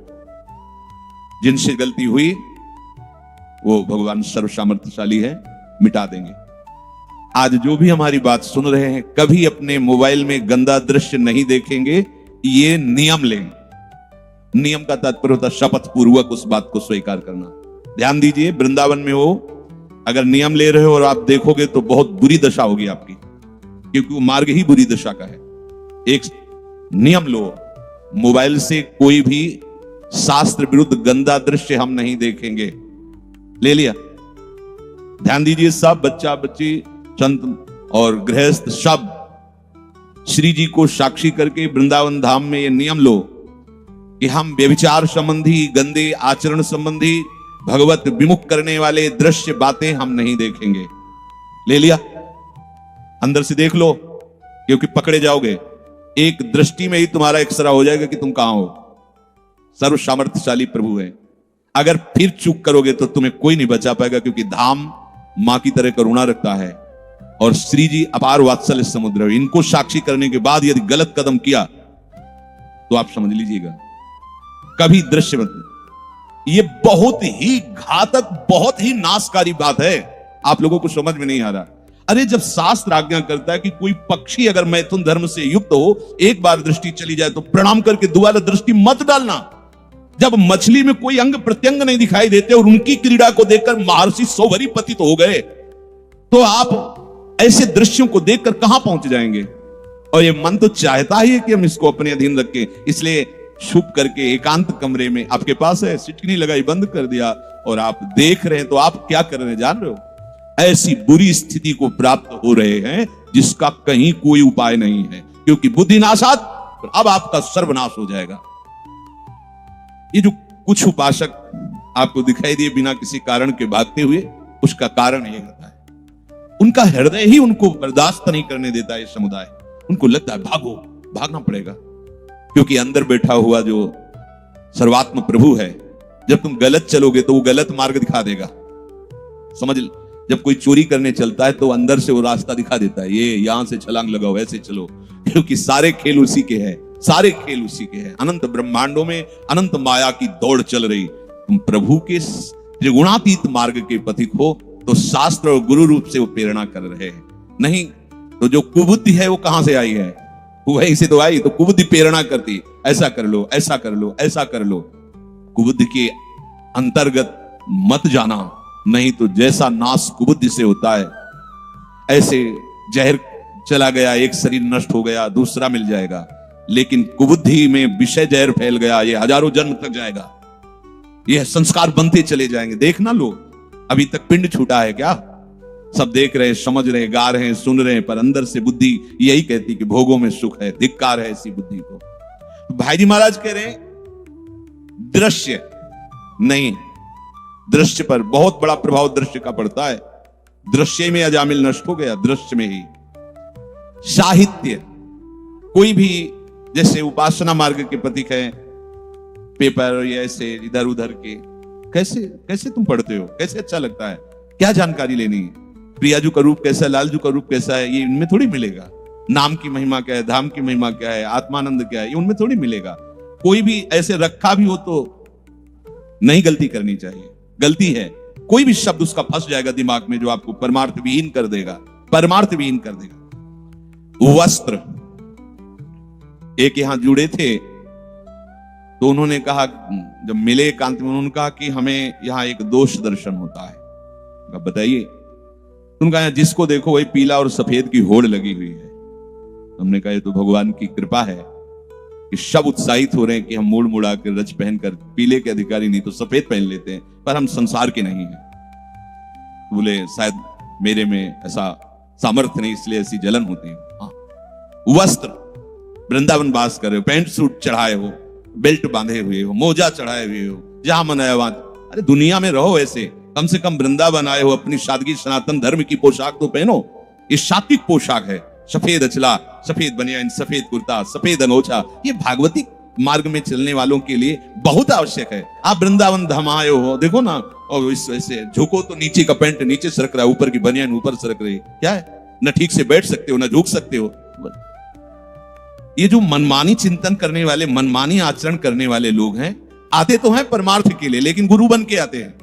जिनसे गलती हुई वो भगवान सर्व सामर्थ्यशाली है, मिटा देंगे। आज जो भी हमारी बात सुन रहे हैं, कभी अपने मोबाइल में गंदा दृश्य नहीं देखेंगे, ये नियम लें। नियम का तात्पर्य होता है शपथ पूर्वक उस बात को स्वीकार करना। ध्यान दीजिए, वृंदावन में हो, अगर नियम ले रहे हो और आप देखोगे तो बहुत बुरी दशा होगी आपकी, क्योंकि वो मार्ग ही बुरी दशा का है। एक नियम लो, मोबाइल से कोई भी शास्त्र विरुद्ध गंदा दृश्य हम नहीं देखेंगे। ले लिया? ध्यान दीजिए, सब बच्चा बच्ची, संत और गृहस्थ सब श्री जी को साक्षी करके वृंदावन धाम में ये नियम लो कि हम व्यभिचार संबंधी, गंदे आचरण संबंधी, भगवत विमुख करने वाले दृश्य बातें हम नहीं देखेंगे। ले लिया? अंदर से देख लो, क्योंकि पकड़े जाओगे। एक दृष्टि में ही तुम्हारा एक्सरा हो जाएगा कि तुम कहां हो। सर्व सामर्थ्यशाली प्रभु है। अगर फिर चूक करोगे तो तुम्हें कोई नहीं बचा पाएगा, क्योंकि धाम मां की तरह करुणा रखता है और श्री जी अपार वात्सल्य समुद्र है। इनको साक्षी करने के बाद यदि गलत कदम किया तो आप समझ लीजिएगा कभी दृश्य मत। ये बहुत ही घातक, बहुत ही नाशकारी बात है, आप लोगों को समझ में नहीं आ रहा। अरे जब शास्त्र आज्ञा करता है कि कोई पक्षी अगर मैथुन धर्म से युक्त हो, एक बार दृष्टि चली जाए तो प्रणाम करके दोबारा दृष्टि मत डालना। जब मछली में कोई अंग प्रत्यंग नहीं दिखाई देते और उनकी क्रीड़ा को देखकर महर्षि सौभरी पतित हो गए, तो आप ऐसे दृश्यों को देखकर कहां पहुंच जाएंगे? और ये मन तो चाहता ही है कि हम इसको अपने अधीन रखें, इसलिए छुप करके एकांत कमरे में, आपके पास है, सिटकनी लगाई, बंद कर दिया और आप देख रहे हैं। तो आप क्या कर रहे हैं जान रहे हो? ऐसी बुरी स्थिति को प्राप्त हो रहे हैं जिसका कहीं कोई उपाय नहीं है, क्योंकि बुद्धिनाशात, अब आपका सर्वनाश हो जाएगा। ये जो कुछ उपासक आपको दिखाई दिए बिना किसी कारण के भागते हुए, उसका कारण ये होता है, उनका हृदय ही उनको बर्दाश्त नहीं करने देता है। समुदाय उनको लगता है भागो, भागना पड़ेगा, क्योंकि अंदर बैठा हुआ जो सर्वात्म प्रभु है, जब तुम गलत चलोगे तो वो गलत मार्ग दिखा देगा। समझ, जब कोई चोरी करने चलता है तो अंदर से वो रास्ता दिखा देता है, ये यहां से छलांग लगाओ, ऐसे चलो, क्योंकि सारे खेल उसी के हैं, सारे खेल उसी के हैं। अनंत ब्रह्मांडों में अनंत माया की दौड़ चल रही, तुम प्रभु के त्रिगुणातीत मार्ग के पथिक हो तो शास्त्र और गुरु रूप से वो प्रेरणा कर रहे हैं। नहीं तो जो कुबुद्धि है वो कहां से आई है? वहीं से तो आई। तो कुबुद्धि प्रेरणा करती, ऐसा कर लो, ऐसा कर लो, ऐसा कर लो। कुबुद्धि के अंतर्गत मत जाना, नहीं तो जैसा नाश कुबुद्धि से होता है, ऐसे जहर चला गया, एक शरीर नष्ट हो गया, दूसरा मिल जाएगा। लेकिन कुबुद्धि में विषय जहर फैल गया, ये हजारों जन्म तक जाएगा, ये संस्कार बनते चले जाएंगे। देखना लोग, अभी तक पिंड छूटा है क्या? सब देख रहे हैं, समझ रहे हैं, गा रहे हैं, सुन रहे हैं, पर अंदर से बुद्धि यही कहती कि भोगों में सुख है। धिक्कार है ऐसी बुद्धि को। तो भाई जी महाराज कह रहे हैं दृश्य नहीं, दृश्य पर बहुत बड़ा प्रभाव दृश्य का पड़ता है। दृश्य में अजामिल नष्ट हो गया, दृश्य में ही। साहित्य, कोई भी जैसे उपासना मार्ग के प्रतीक है, पेपर या ऐसे इधर उधर के, कैसे कैसे तुम पढ़ते हो, कैसे अच्छा लगता है, क्या जानकारी लेनी है? प्रियाजू का रूप कैसा है, लालजू का रूप कैसा है, ये इनमें थोड़ी मिलेगा। नाम की महिमा क्या है, धाम की महिमा क्या है, आत्मानंद क्या है, ये उनमें थोड़ी मिलेगा। कोई भी ऐसे रखा भी हो तो नहीं गलती करनी चाहिए। गलती है, कोई भी शब्द उसका फंस जाएगा दिमाग में जो आपको परमार्थ विहीन कर देगा, परमार्थ विहीन कर देगा। वस्त्र, एक यहां जुड़े थे तो उन्होंने कहा, जब मिले एकांत में, उन्होंने कहा कि हमें यहां एक दोष दर्शन होता है। बताइए। उन्होंने कहा जिसको देखो वही पीला और सफेद की होड़ लगी हुई है। हमने कहा ये तो भगवान की कृपा है कि सब उत्साहित हो रहे हैं कि हम मूड मुड़ा कर रज पहनकर, पीले के अधिकारी नहीं तो सफेद पहन लेते हैं, पर हम संसार के नहीं हैं। तो बोले शायद मेरे में ऐसा सामर्थ्य नहीं, इसलिए ऐसी जलन होती है। हाँ। वस्त्र, वृंदावन वास कर रहे हो, पैंट सूट चढ़ाए हो, बेल्ट बांधे हुए हो, मोजा चढ़ाए हुए हो, जहां मन आया वहां, अरे दुनिया में रहो ऐसे, कम से कम वृंदावन आए हो, अपनी सादगी सनातन धर्म की पोशाक तो पहनो। ये सात्विक पोशाक है, सफेद अचला, सफेद बनियान, सफेद कुर्ता, सफेद अनोछा, ये भागवती मार्ग में चलने वालों के लिए बहुत आवश्यक है। आप वृंदावन धाम आए हो, देखो ना, और इस ऐसे झुको तो नीचे का पैंट नीचे सरक रहा है, ऊपर की बनियान ऊपर सरक रही, क्या है? न ठीक से बैठ सकते हो, न झुक सकते हो। ये जो मनमानी चिंतन करने वाले, मनमानी आचरण करने वाले लोग हैं, आते तो हैं परमार्थ के लिए, लेकिन गुरु बन के आते हैं।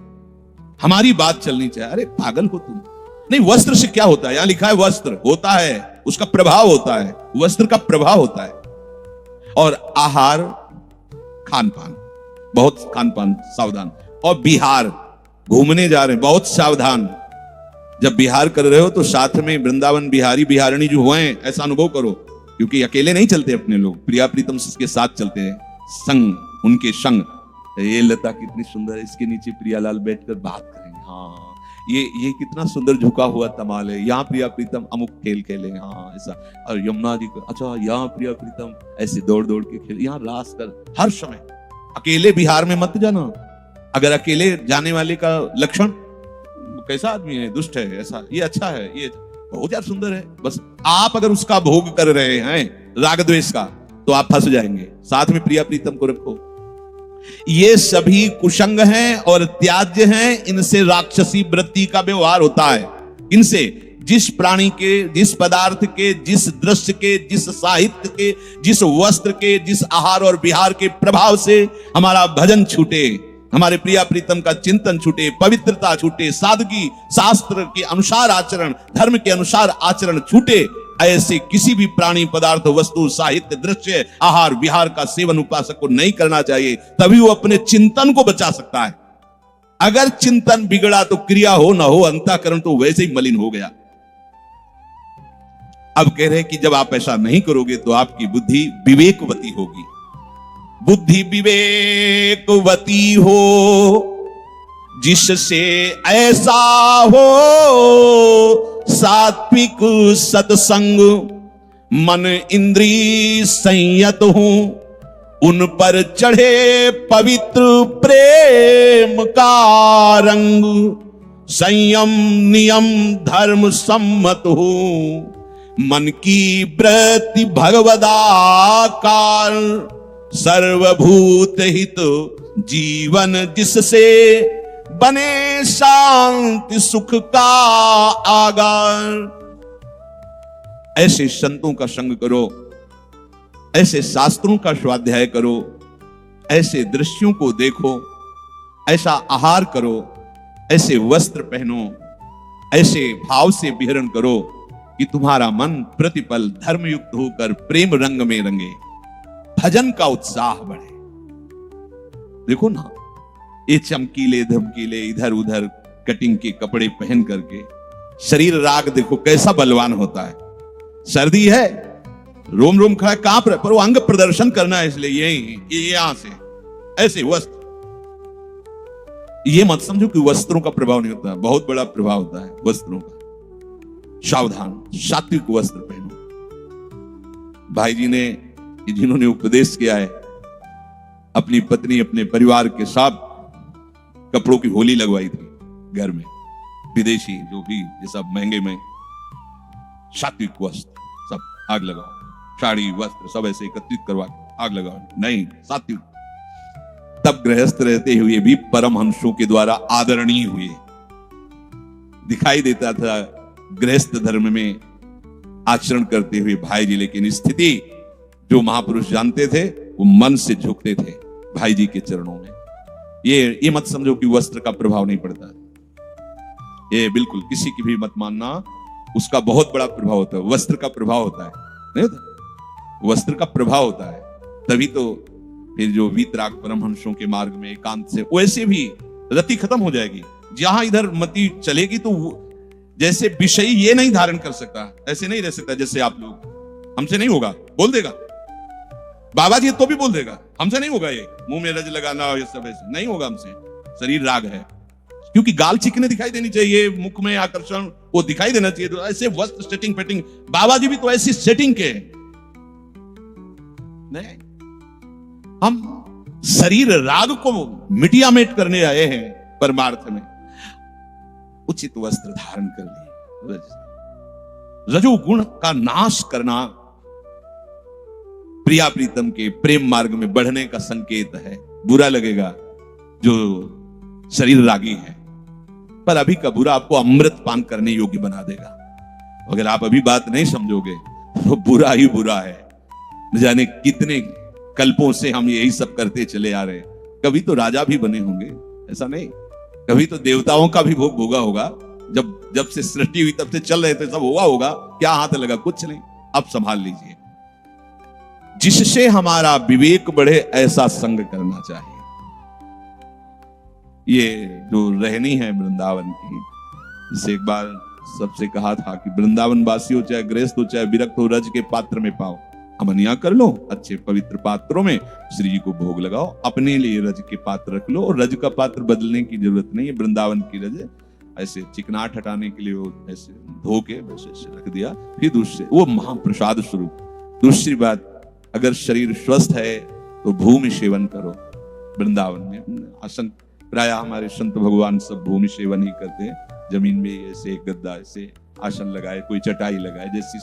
हमारी बात चलनी चाहिए। अरे पागल हो तुम। नहीं, वस्त्र से क्या होता है? यहां लिखा है वस्त्र होता है, उसका प्रभाव होता है, वस्त्र का प्रभाव होता है। और आहार, खान पान, बहुत खान पान सावधान। और बिहार, घूमने जा रहे हैं, बहुत सावधान। जब बिहार कर रहे हो तो साथ में वृंदावन बिहारी बिहारिणी जो हुए हैं, ऐसा अनुभव करो, क्योंकि अकेले नहीं चलते अपने लोग, प्रिया प्रीतम के साथ चलते हैं, संग, उनके संग। ये लता कितनी सुंदर है, इसके नीचे प्रियालाल बैठकर बात करेंगे। हाँ, ये कितना सुंदर झुका हुआ तमाल है, यहाँ प्रिया प्रीतम अमुक खेल खेले, हाँ ऐसा। और यमुना जी को, अच्छा यहाँ प्रिया प्रीतम ऐसे दौड़ दौड़ के खेल, यहाँ रास कर हर समय। अकेले बिहार में मत जाना। अगर अकेले जाने वाले का लक्षण, कैसा आदमी है, दुष्ट है, ऐसा, ये अच्छा है, ये बहुत ज्यादा सुंदर है, बस आप अगर उसका भोग कर रहे हैं राग द्वेष का, तो आप फंस जाएंगे। साथ में प्रिया प्रीतम को रखो। ये सभी कुसंग हैं और त्याज्य हैं, इनसे राक्षसी वृत्ति का व्यवहार होता है। इनसे जिस प्राणी के, जिस पदार्थ के, जिस दृश्य के, जिस साहित्य के, जिस वस्त्र के, जिस आहार और विहार के प्रभाव से हमारा भजन छूटे, हमारे प्रिया प्रीतम का चिंतन छूटे, पवित्रता छूटे, सादगी, शास्त्र के अनुसार आचरण, धर्म के अनुसार आचरण छूटे, ऐसे किसी भी प्राणी, पदार्थ, वस्तु, साहित्य, दृश्य, आहार विहार का सेवन उपासक को नहीं करना चाहिए। तभी वो अपने चिंतन को बचा सकता है। अगर चिंतन बिगड़ा तो क्रिया हो ना हो, अंतःकरण तो वैसे ही मलिन हो गया। अब कह रहे हैं कि जब आप ऐसा नहीं करोगे तो आपकी बुद्धि विवेकवती होगी। बुद्धि विवेकवती हो जिससे ऐसा हो सात्विक सत्संग, मन इंद्रिय संयत हूं, उन पर चढ़े पवित्र प्रेम का रंग, संयम नियम धर्म सम्मत हूं, मन की वृत्ति भगवदाकार, सर्वभूत हित जीवन जिससे बने शांति सुख का आगार। ऐसे संतों का संग करो, ऐसे शास्त्रों का स्वाध्याय करो, ऐसे दृश्यों को देखो, ऐसा आहार करो, ऐसे वस्त्र पहनो, ऐसे भाव से विहरण करो कि तुम्हारा मन प्रतिपल धर्मयुक्त होकर प्रेम रंग में रंगे, भजन का उत्साह बढ़े। देखो ना, ये चमकीले धमकीले इधर उधर कटिंग के कपड़े पहन करके शरीर राग देखो कैसा बलवान होता है। सर्दी है, रोम रोम खड़ा कांप रहा, पर वो अंग प्रदर्शन करना है, इसलिए ये यहां से ऐसे वस्त्र। ये मत समझो कि वस्त्रों का प्रभाव नहीं होता, बहुत बड़ा प्रभाव होता है वस्त्रों का। सावधान, सात्विक वस्त्र पहनो। भाई जी ने, जिन्होंने उपदेश किया है, अपनी पत्नी अपने परिवार के साथ कपड़ों की होली लगवाई थी घर में। विदेशी जो भी ये सब महंगे में सात्विक वस्त्र सब आग लगाओ, साड़ी वस्त्र सब ऐसे एकत्रित करवा आग लगाओ, नहीं सात्विक। तब गृहस्थ रहते हुए भी परमहंसों के द्वारा आदरणीय हुए। दिखाई देता था गृहस्थ धर्म में आचरण करते हुए भाई जी, लेकिन स्थिति जो महापुरुष जानते थे वो मन से झुकते थे भाई जी के चरणों में। ये मत समझो कि वस्त्र का प्रभाव नहीं पड़ता, ये बिल्कुल किसी की भी मत मानना, उसका बहुत बड़ा प्रभाव होता है। वस्त्र का प्रभाव होता है, नहीं होता? वस्त्र का प्रभाव होता है, तभी तो फिर जो वीतराग परमहंसों के मार्ग में एकांत से, वैसे भी रति खत्म हो जाएगी। जहां इधर मति चलेगी तो जैसे विषय ये नहीं धारण कर सकता, ऐसे नहीं रह सकता जैसे आप लोग। हमसे नहीं होगा, बोल देगा बाबा जी, तो भी बोल देगा हमसे नहीं होगा, ये मुंह में रज लगाना ये सब ऐसे नहीं होगा हमसे। शरीर राग है, क्योंकि गाल चिकने दिखाई देनी चाहिए, मुख में आकर्षण वो दिखाई देना चाहिए, तो ऐसे वस्त्र सेटिंग पेटिंग, बाबा जी भी तो ऐसी सेटिंग के नहीं। हम शरीर राग को मिटियामेट करने आए हैं परमार्थ में। उचित वस्त्र धारण कर लिए, रजोगुण का नाश करना प्रिया प्रीतम के प्रेम मार्ग में बढ़ने का संकेत है। बुरा लगेगा जो शरीर रागी है, पर अभी का बुरा आपको अमृत पान करने योग्य बना देगा। अगर आप अभी बात नहीं समझोगे तो बुरा ही बुरा है। न जाने कितने कल्पों से हम यही सब करते चले आ रहे। कभी तो राजा भी बने होंगे, ऐसा नहीं, कभी तो देवताओं का भी भोग भोगा होगा। जब से सृष्टि हुई तब से चल रहे थे, सब हुआ होगा। क्या हाथ लगा? कुछ नहीं। अब संभाल लीजिए, जिससे हमारा विवेक बढ़े ऐसा संग करना चाहिए। ये जो रहनी है वृंदावन की, इसे एक बार सबसे कहा था कि वृंदावन वासी हो, चाहे गृहस्थ हो, चाहे विरक्त हो, रज के पात्र में पाओ, अमनिया कर लो, अच्छे पवित्र पात्रों में श्री जी को भोग लगाओ, अपने लिए रज के पात्र रख लो। और रज का पात्र बदलने की जरूरत नहीं है। वृंदावन की रज ऐसे चिकनाट हटाने के लिए वो ऐसे धो के वैसे रख दिया, फिर दूसरे वो महाप्रसाद स्वरूप। दूसरी बात, अगर शरीर स्वस्थ है तो भूमि सेवन करो। वृंदावन में आसन प्राय हमारे संत भगवान सब भूमि सेवन ही करते हैं। जमीन में ऐसे गद्दा ऐसे आसन लगाए, कोई चटाई लगाए, जैसी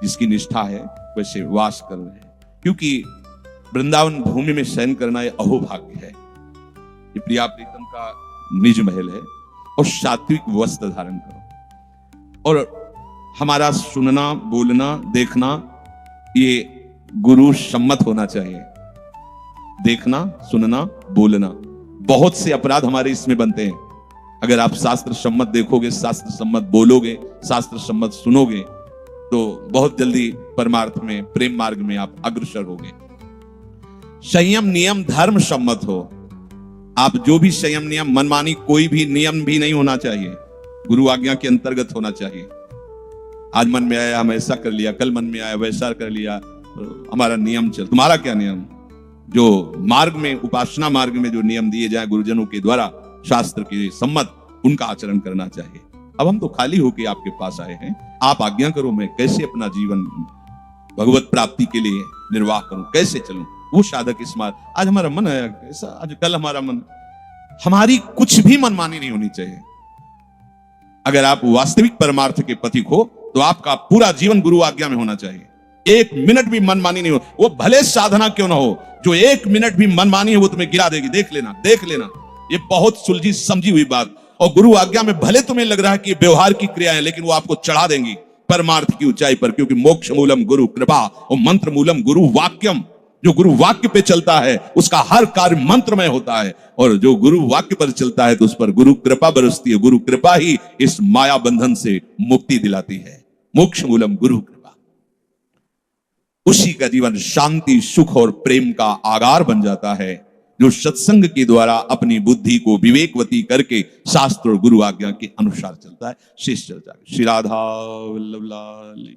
जिसकी निष्ठा है वैसे वास कर रहे हैं। क्योंकि वृंदावन भूमि में शयन करना यह अहोभाग्य है। ये प्रिया प्रीतम का निज महल है। और सात्विक वस्त्र धारण करो। और हमारा सुनना, बोलना, देखना ये गुरु सम्मत होना चाहिए। देखना, सुनना, बोलना, बहुत से अपराध हमारे इसमें बनते हैं। अगर आप शास्त्र सम्मत देखोगे, शास्त्र सम्मत बोलोगे, शास्त्र सम्मत सुनोगे, तो बहुत जल्दी परमार्थ में, प्रेम मार्ग में आप अग्रसर होगे। संयम नियम धर्म सम्मत हो। आप जो भी संयम नियम, मनमानी कोई भी नियम भी नहीं होना चाहिए, गुरु आज्ञा के अंतर्गत होना चाहिए। आज मन में आया हम ऐसा कर लिया, कल मन में आया वैसा कर लिया, हमारा नियम चल। तुम्हारा क्या नियम? जो मार्ग में, उपासना मार्ग में जो नियम दिए जाए गुरुजनों के द्वारा, शास्त्र के सम्मत, उनका आचरण करना चाहिए। अब हम तो खाली होके आपके पास आए हैं, आप आज्ञा करो, मैं कैसे अपना जीवन भगवत प्राप्ति के लिए निर्वाह करूं, कैसे चलूं। वो साधक इस मार्ग, आज हमारा मन है कैसा, आज कल हमारा मन, हमारी कुछ भी मनमानी नहीं होनी चाहिए। अगर आप वास्तविक परमार्थ के पथिक हो तो आपका पूरा जीवन गुरु आज्ञा में होना चाहिए। एक मिनट भी मनमानी नहीं हो, वो भले साधना क्यों ना हो, जो एक मिनट भी मनमानी है वो तुम्हें गिरा देगी। देख लेना, देख लेना, ये बहुत सुलझी समझी हुई बात। और गुरु आज्ञा में भले तुम्हें लग रहा है कि व्यवहार की क्रिया है, लेकिन वो आपको चढ़ा देंगी परमार्थ की ऊंचाई पर। क्योंकि मोक्ष मूलम गुरु कृपा और मंत्र मूलम गुरु वाक्यम। जो गुरु वाक्य पे चलता है उसका हर कार्य मंत्रमय होता है, और जो गुरु वाक्य पर चलता है तो उस पर गुरु कृपा बरसती है। गुरु कृपा ही इस माया बंधन से मुक्ति दिलाती है। मोक्ष मूलम गुरु कृपा। उसी का जीवन शांति, सुख और प्रेम का आगार बन जाता है जो सत्संग के द्वारा अपनी बुद्धि को विवेकवती करके शास्त्र और गुरु आज्ञा के अनुसार चलता है। शेष चलता है। श्री राधा वल्लभ लाल।